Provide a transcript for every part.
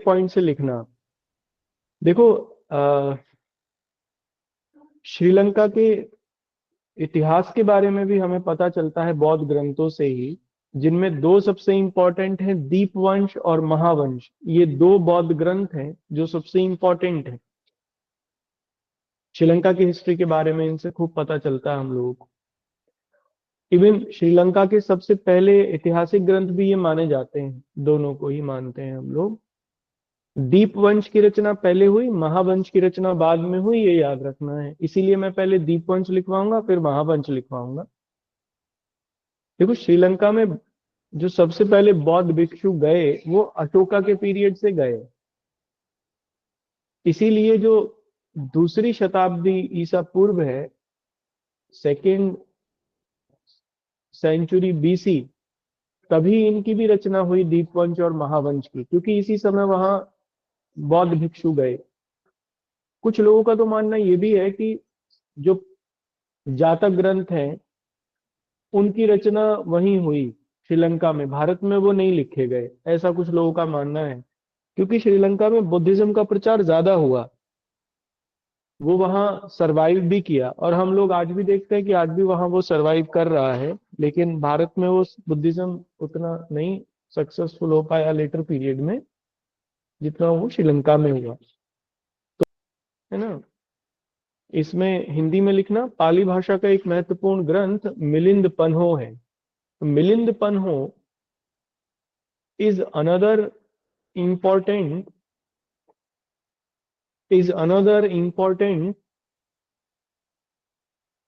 Point से लिखना। देखो श्रीलंका के इतिहास के बारे में भी हमें पता चलता है बौद्ध ग्रंथों से ही, जिनमें दो सबसे इंपॉर्टेंट हैं, दीपवंश और महावंश। ये दो बौद्ध ग्रंथ हैं जो सबसे इंपॉर्टेंट हैं। श्रीलंका की हिस्ट्री के बारे में इनसे खूब पता चलता है हम लोगों को। इवन श्रीलंका के सबसे पहले ऐतिहासिक ग्रंथ भी ये माने जाते हैं, दोनों को ही मानते हैं हम लोग। दीपवंश की रचना पहले हुई, महावंश की रचना बाद में हुई, ये याद रखना है। इसीलिए मैं पहले दीपवंश लिखवाऊंगा फिर महावंश लिखवाऊंगा। देखो श्रीलंका में जो सबसे पहले बौद्ध भिक्षु गए वो अशोका के पीरियड से गए। इसीलिए जो दूसरी शताब्दी ईसा पूर्व है, सेकेंड सेंचुरी बीसी, तभी इनकी भी रचना हुई दीपवंश और महावंश की, क्योंकि इसी समय वहां बौद्ध भिक्षु गए। कुछ लोगों का तो मानना ये भी है कि जो जातक ग्रंथ हैं उनकी रचना वहीं हुई श्रीलंका में, भारत में वो नहीं लिखे गए, ऐसा कुछ लोगों का मानना है। क्योंकि श्रीलंका में बुद्धिज्म का प्रचार ज्यादा हुआ, वो वहाँ सरवाइव भी किया, और हम लोग आज भी देखते हैं कि आज भी वहाँ वो सरवाइव कर रहा है। लेकिन भारत में वो बुद्धिज्म उतना नहीं सक्सेसफुल हो पाया लेटर पीरियड में, जितना वो श्रीलंका में हुआ, है ना। इसमें हिंदी में लिखना, पाली भाषा का एक महत्वपूर्ण ग्रंथ मिलिंद पन्हो है। Milind Panho is another important is another important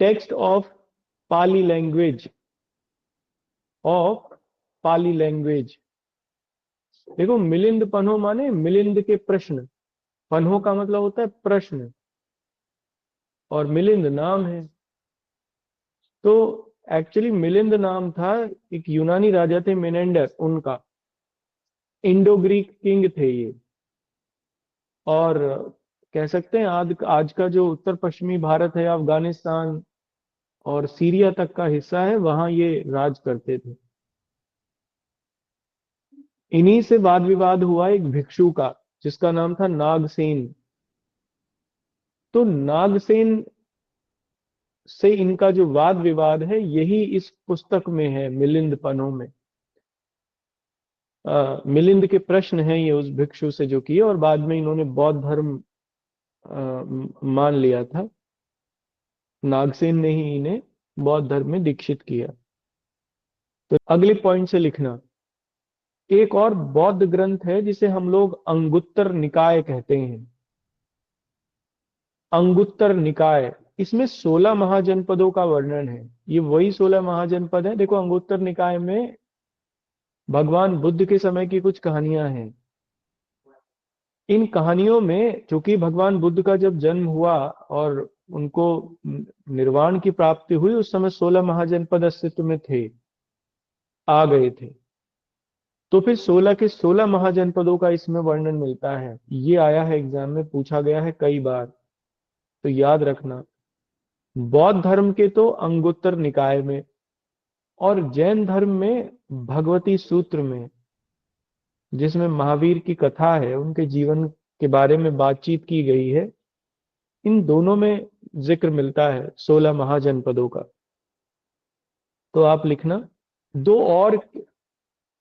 text of Pali language of Pali language। देखो मिलिंद पन्हो माने मिलिंद के प्रश्न, पन्हो का मतलब होता है प्रश्न, और मिलिंद नाम है। तो एक्चुअली मिलिंद नाम था, एक यूनानी राजा थे मेनेंडर, उनका इंडो ग्रीक किंग थे ये। और कह सकते हैं आज का जो उत्तर पश्चिमी भारत है, अफगानिस्तान और सीरिया तक का हिस्सा है, वहां ये राज करते थे। इन्हीं से वाद विवाद हुआ एक भिक्षु का, जिसका नाम था नागसेन। तो नागसेन से इनका जो वाद विवाद है यही इस पुस्तक में है, मिलिंद पन्हो में। मिलिंद के प्रश्न हैं ये उस भिक्षु से जो किए, और बाद में इन्होंने बौद्ध धर्म मान लिया था। नागसेन ने ही इन्हें बौद्ध धर्म में दीक्षित किया। तो अगले पॉइंट से लिखना, एक और बौद्ध ग्रंथ है जिसे हम लोग अंगुत्तर निकाय कहते हैं। अंगुत्तर निकाय, इसमें 16 महाजनपदों का वर्णन है। ये वही 16 महाजनपद है। देखो अंगुत्तर निकाय में भगवान बुद्ध के समय की कुछ कहानियां हैं। इन कहानियों में चूंकि भगवान बुद्ध का जब जन्म हुआ और उनको निर्वाण की प्राप्ति हुई, उस समय 16 महाजनपद अस्तित्व में थे, आ गए थे। तो फिर 16 के 16 महाजनपदों का इसमें वर्णन मिलता है। ये आया है एग्जाम में, पूछा गया है कई बार, तो याद रखना। बौद्ध धर्म के तो अंगुत्तर निकाय में, और जैन धर्म में भगवती सूत्र में, जिसमें महावीर की कथा है, उनके जीवन के बारे में बातचीत की गई है। इन दोनों में जिक्र मिलता है 16 महाजनपदों का। तो आप लिखना, दो और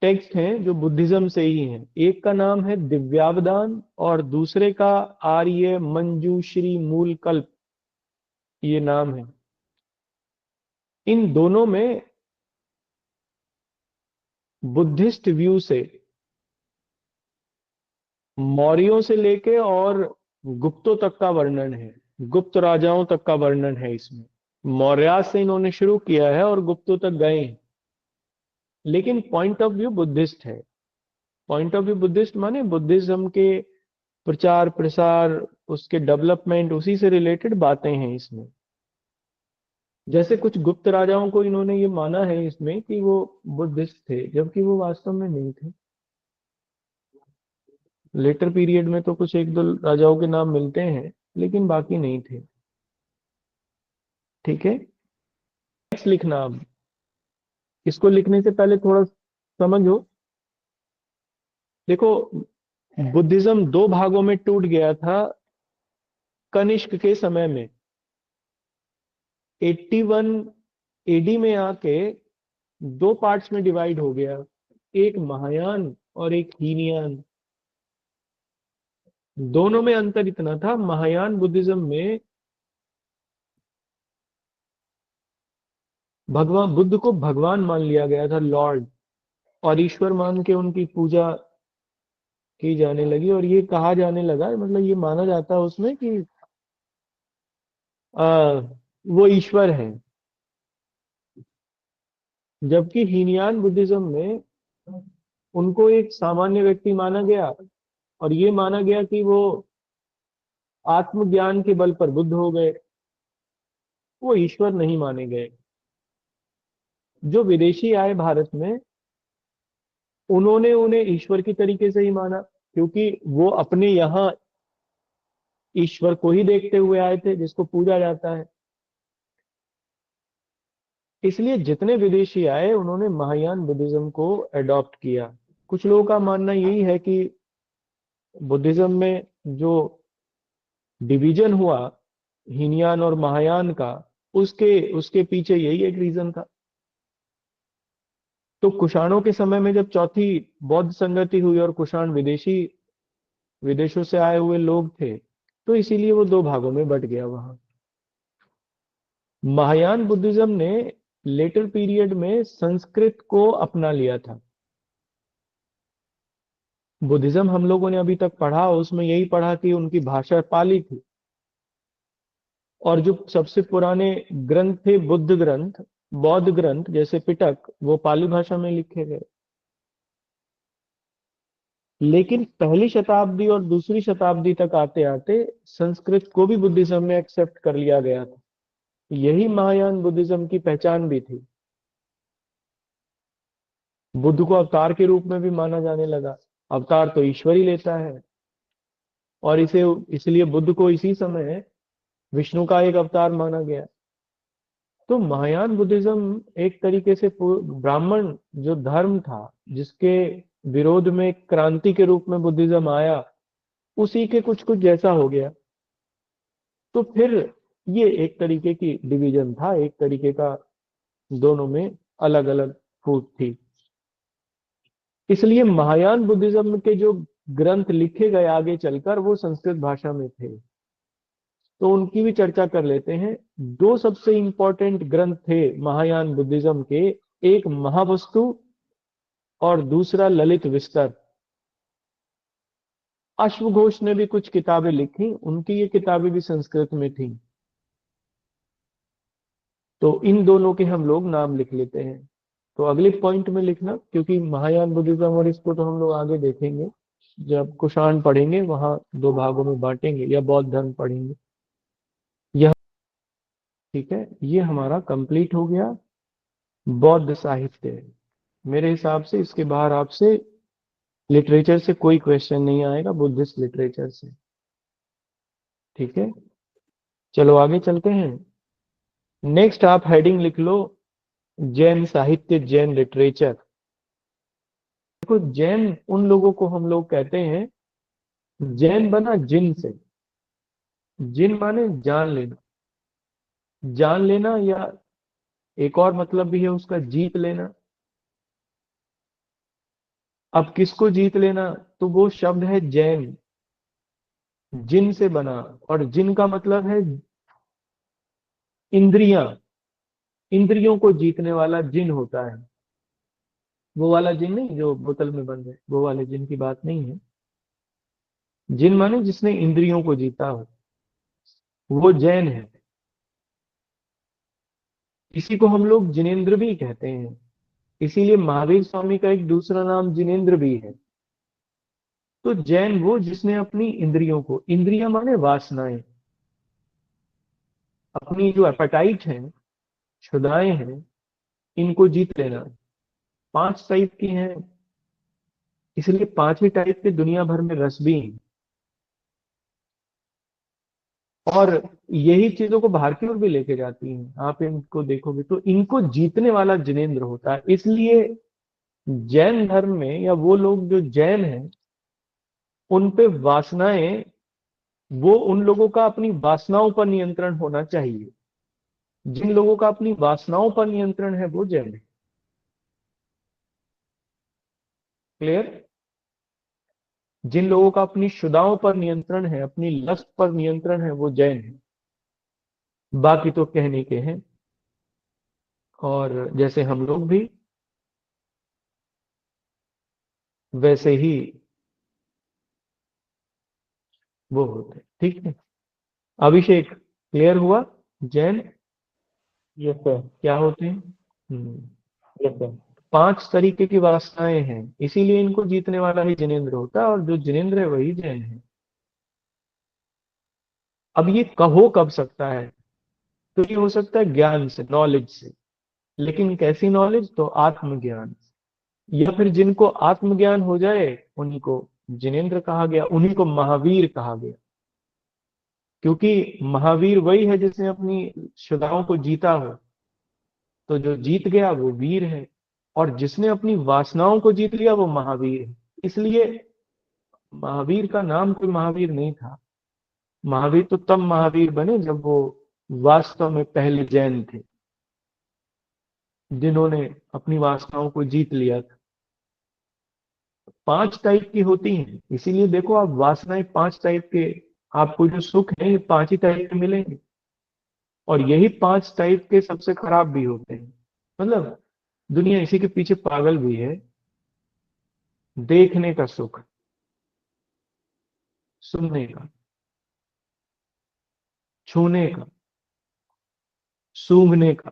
टेक्स्ट हैं जो बुद्धिज्म से ही हैं। एक का नाम है दिव्यावदान और दूसरे का आर्य मंजूश्री मूल कल्प, ये नाम है। इन दोनों में बुद्धिस्ट व्यू से मौर्यों से लेके और गुप्तों तक का वर्णन है, गुप्त राजाओं तक का वर्णन है इसमें। मौर्य से इन्होंने शुरू किया है और गुप्तों तक गए हैं, लेकिन पॉइंट ऑफ व्यू बुद्धिस्ट है। पॉइंट ऑफ व्यू बुद्धिस्ट माने बुद्धिज्म के प्रचार प्रसार, उसके डेवलपमेंट, उसी से रिलेटेड बातें हैं इसमें। जैसे कुछ गुप्त राजाओं को इन्होंने ये माना है इसमें कि वो बुद्धिस्ट थे, जबकि वो वास्तव में नहीं थे। लेटर पीरियड में तो कुछ एक दो राजाओं के नाम मिलते हैं, लेकिन बाकी नहीं थे। ठीक है, नेक्स्ट लिखना। अब इसको लिखने से पहले थोड़ा समझो। देखो बुद्धिज्म दो भागों में टूट गया था कनिष्क के समय में। 81 एडी में आके दो पार्ट्स में डिवाइड हो गया, एक महायान और एक हीनयान। दोनों में अंतर इतना था, महायान बुद्धिज्म में भगवान बुद्ध को भगवान मान लिया गया था, लॉर्ड, और ईश्वर मान के उनकी पूजा की जाने लगी। और ये कहा जाने लगा, मतलब ये माना जाता है उसमें कि वो ईश्वर है। जबकि हीनयान बुद्धिज्म में उनको एक सामान्य व्यक्ति माना गया, और ये माना गया कि वो आत्मज्ञान के बल पर बुद्ध हो गए, वो ईश्वर नहीं माने गए। जो विदेशी आए भारत में, उन्होंने उन्हें ईश्वर की तरीके से ही माना, क्योंकि वो अपने यहाँ ईश्वर को ही देखते हुए आए थे जिसको पूजा जाता है। इसलिए जितने विदेशी आए उन्होंने महायान बुद्धिज्म को अडॉप्ट किया। कुछ लोगों का मानना यही है कि बुद्धिज्म में जो डिवीजन हुआ हीनयान और महायान का, उसके उसके पीछे यही एक रीजन था। तो कुषाणों के समय में जब चौथी बौद्ध संगति हुई और कुषाण विदेशी विदेशों से आए हुए लोग थे, तो इसीलिए वो दो भागों में बट गया वहां। महायान बुद्धिज्म ने लेटर पीरियड में संस्कृत को अपना लिया था। बुद्धिज्म हम लोगों ने अभी तक पढ़ा, उसमें यही पढ़ा कि उनकी भाषा पाली थी, और जो सबसे पुराने ग्रंथ थे, बुद्ध ग्रंथ, बौद्ध ग्रंथ जैसे पिटक, वो पाली भाषा में लिखे गए। लेकिन पहली शताब्दी और दूसरी शताब्दी तक आते आते संस्कृत को भी बुद्धिज्म में एक्सेप्ट कर लिया गया था। यही महायान बुद्धिज्म की पहचान भी थी। बुद्ध को अवतार के रूप में भी माना जाने लगा। अवतार तो ईश्वर ही लेता है, और इसे इसलिए बुद्ध को इसी समय विष्णु का एक अवतार माना गया। तो महायान बुद्धिज्म एक तरीके से ब्राह्मण जो धर्म था, जिसके विरोध में क्रांति के रूप में बुद्धिज्म आया, उसी के कुछ कुछ जैसा हो गया। तो फिर ये एक तरीके की डिवीजन था, एक तरीके का, दोनों में अलग अलग फूट थी। इसलिए महायान बुद्धिज्म के जो ग्रंथ लिखे गए आगे चलकर, वो संस्कृत भाषा में थे। तो उनकी भी चर्चा कर लेते हैं। दो सबसे इंपॉर्टेंट ग्रंथ थे महायान बुद्धिज्म के, एक महावस्तु और दूसरा ललित विस्तर। अश्वघोष ने भी कुछ किताबें लिखी, उनकी ये किताबें भी संस्कृत में थी। तो इन दोनों के हम लोग नाम लिख लेते हैं। तो अगले पॉइंट में लिखना, क्योंकि महायान बुद्धिज्म और इसको तो हम लोग आगे देखेंगे, जब कुषाण पढ़ेंगे वहां दो भागों में बांटेंगे, या बौद्ध धर्म पढ़ेंगे। यह ठीक है, ये हमारा कंप्लीट हो गया बौद्ध साहित्य। मेरे हिसाब से इसके बाहर आपसे लिटरेचर से कोई क्वेश्चन नहीं आएगा, बुद्धिस्ट लिटरेचर से। ठीक है, चलो आगे चलते हैं। नेक्स्ट आप हेडिंग लिख लो, जैन साहित्य, जैन लिटरेचर। देखो, जैन उन लोगों को हम लोग कहते हैं, जैन बना जिन से। जिन माने जान लेना, जान लेना, या एक और मतलब भी है उसका, जीत लेना। अब किसको जीत लेना, तो वो शब्द है जैन, जिन से बना। और जिन का मतलब है इंद्रियां, इंद्रियों को जीतने वाला जिन होता है। वो वाला जिन नहीं जो बोतल में बंद है, वो वाले जिन की बात नहीं है। जिन माने जिसने इंद्रियों को जीता हो, वो जैन है। इसी को हम लोग जिनेन्द्र भी कहते हैं। इसीलिए महावीर स्वामी का एक दूसरा नाम जिनेन्द्र भी है। तो जैन वो जिसने अपनी इंद्रियों को, इंद्रियां माने वासनाएं, अपनी जो एपेटाइट है, क्षुधाएं हैं, इनको जीत लेना। पांच टाइप की हैं, इसलिए पांचवी टाइप के दुनिया भर में रस भी हैं। और यही चीजों को बाहर की ओर भी लेके जाती हैं। आप इनको देखोगे तो इनको जीतने वाला जिनेन्द्र होता है। इसलिए जैन धर्म में, या वो लोग जो जैन हैं, उन पे वासनाएं, वो उन लोगों का अपनी वासनाओं पर नियंत्रण होना चाहिए। जिन लोगों का अपनी वासनाओं पर नियंत्रण है वो जैन है। क्लियर? जिन लोगों का अपनी शुदाओं पर नियंत्रण है, अपनी लस्ट पर नियंत्रण है, वो जैन है। बाकी तो कहने के हैं। और जैसे हम लोग भी वैसे ही वो होते हैं। ठीक है, अभिषेक, क्लियर हुआ? Jain yes sir. क्या होते हैं? Yes sir. 5 तरीके की वासनाएं हैं, इसीलिए इनको जीतने वाला ही जिनेंद्र होता है, और जो जिनेंद्र है वही जैन है। अब ये हो कब सकता है? तो ये हो सकता है ज्ञान से, नॉलेज से। लेकिन कैसी नॉलेज? तो आत्मज्ञान। या फिर जिनको आत्मज्ञान हो जाए उन्हीं को जिनेंद्र कहा गया, उन्हीं को महावीर कहा गया। क्योंकि महावीर वही है जिसने अपनी शुदाओं को जीता हो। तो जो जीत गया वो वीर है, और जिसने अपनी वासनाओं को जीत लिया वो महावीर है। इसलिए महावीर का नाम कोई महावीर नहीं था। महावीर तो तब महावीर बने जब वो वास्तव में पहले जैन थे, जिन्होंने अपनी वासनाओं को जीत लिया था। 5 टाइप की होती हैं, इसीलिए देखो आप, वासनाएं 5 टाइप के। आपको जो सुख है ये 5 ही टाइप के मिलेंगे, और यही 5 टाइप के सबसे खराब भी होते हैं। मतलब दुनिया इसी के पीछे पागल भी है। देखने का सुख, सुनने का, छूने का, सूंघने का,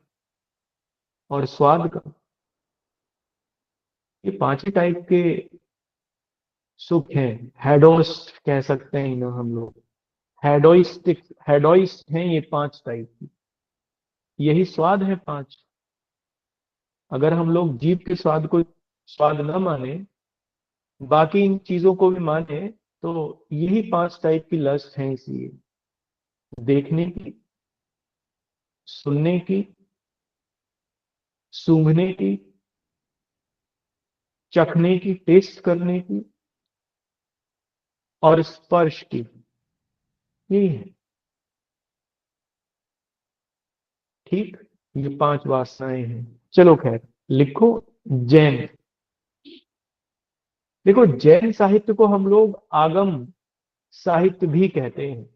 और स्वाद का। ये 5 ही टाइप के सुख हैं। हेडोस्ट कह सकते हैं इन्हें हम लोग। हेडोइस्टिक, हेडोइस्ट हैं ये 5 टाइप की। यही स्वाद है 5। अगर हम लोग जीभ के स्वाद को स्वाद न माने, बाकी इन चीजों को भी माने, तो यही 5 टाइप की लस्ट है। इसलिए देखने की, सुनने की, सूंघने की, चखने की, टेस्ट करने की, और स्पर्श की। यही है। ठीक, ये 5 वासनाएं हैं। चलो खैर, लिखो जैन। देखो, जैन साहित्य को हम लोग आगम साहित्य भी कहते हैं।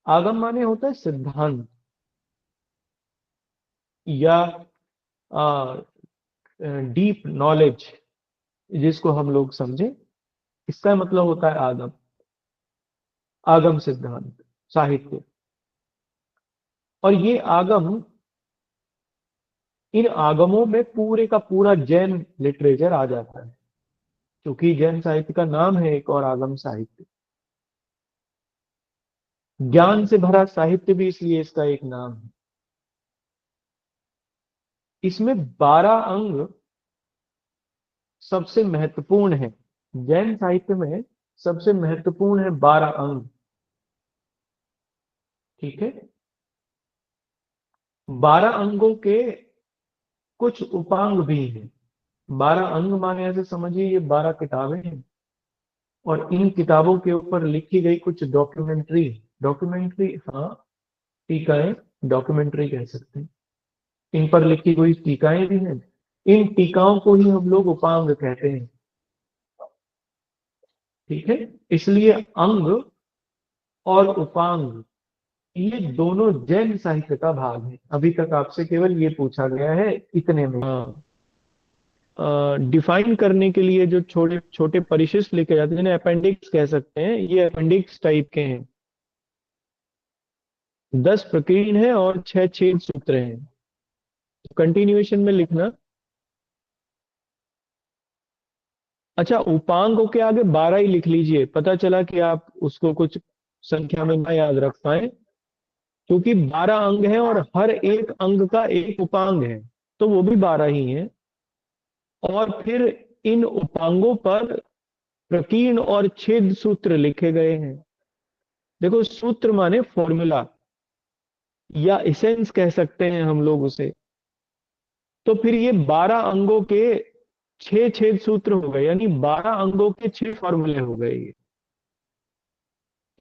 आगम माने होता है सिद्धांत, या डीप नॉलेज, जिसको हम लोग समझे। इसका मतलब होता है आगम, आगम सिद्धांत, साहित्य। और ये आगम, इन आगमों में पूरे का पूरा जैन लिटरेचर आ जाता है, क्योंकि जैन साहित्य का नाम है एक और, आगम साहित्य। ज्ञान से भरा साहित्य भी इसलिए इसका एक नाम है। इसमें 12 अंग सबसे महत्वपूर्ण है। जैन साहित्य में सबसे महत्वपूर्ण है 12 अंग। ठीक है, 12 अंगों के कुछ उपांग भी हैं। 12 अंग माने ऐसे समझिए ये 12 किताबें हैं, और इन किताबों के ऊपर लिखी गई कुछ डॉक्यूमेंट्री। डॉक्यूमेंट्री, हाँ, टीकाएं, डॉक्यूमेंट्री कह सकते हैं। इन पर लिखी हुई टीकाएं भी हैं। इन टीकाओं को ही हम लोग उपांग कहते हैं। ठीक है, इसलिए अंग और उपांग, ये दोनों जैन साहित्य का भाग है। अभी तक आपसे केवल ये पूछा गया है इतने में। हाँ, डिफाइन करने के लिए जो छोटे छोटे परिशिष्ट लिखे जाते हैं, जिन्हें अपेंडिक्स कह सकते हैं, ये अपेंडिक्स टाइप के हैं। 10 प्रकीर्ण है और 6 छेद सूत्र हैं। तो कंटिन्यूएशन में लिखना। अच्छा, उपांगों के आगे 12 ही लिख लीजिए, पता चला कि आप उसको कुछ संख्या में ना याद रख पाए। क्योंकि 12 अंग हैं और हर एक अंग का एक उपांग है, तो वो भी 12 ही हैं। और फिर इन उपांगों पर प्रकीर्ण और छेद सूत्र लिखे गए हैं। देखो, सूत्र माने फॉर्मूला, या इसेंस कह सकते हैं हम लोग उसे। तो फिर ये 12 अंगों के 6 छेद सूत्र हो गए, यानी 12 अंगों के 6 फॉर्मूले हो गए ये।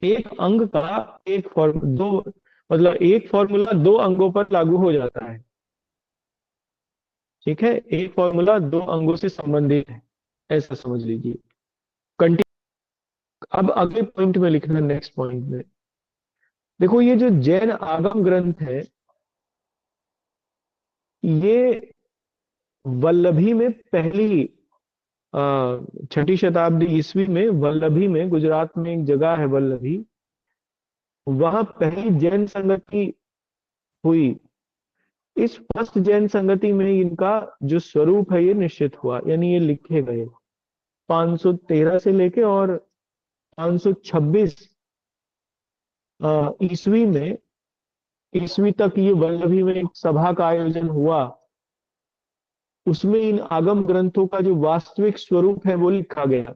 एक अंग का एक फॉर्म दो, मतलब एक फॉर्मूला 2 अंगों पर लागू हो जाता है। ठीक है, एक फॉर्मूला 2 अंगों से संबंधित है, ऐसा समझ लीजिए। कंटिन्यू। अब अगले पॉइंट में लिखना, नेक्स्ट पॉइंट में देखो, ये जो जैन आगम ग्रंथ है, ये वल्लभी में पहली, छठी शताब्दी ईस्वी में वल्लभी में, गुजरात में एक जगह है वल्लभी, वहां पहली जैन संगति हुई। इस फर्स्ट जैन संगति में इनका जो स्वरूप है ये निश्चित हुआ, यानी ये लिखे गए 513 से लेके और 526 ईस्वी में, ईस्वी तक ये वल्लभी में एक सभा का आयोजन हुआ। उसमें इन आगम ग्रंथों का जो वास्तविक स्वरूप है वो लिखा गया।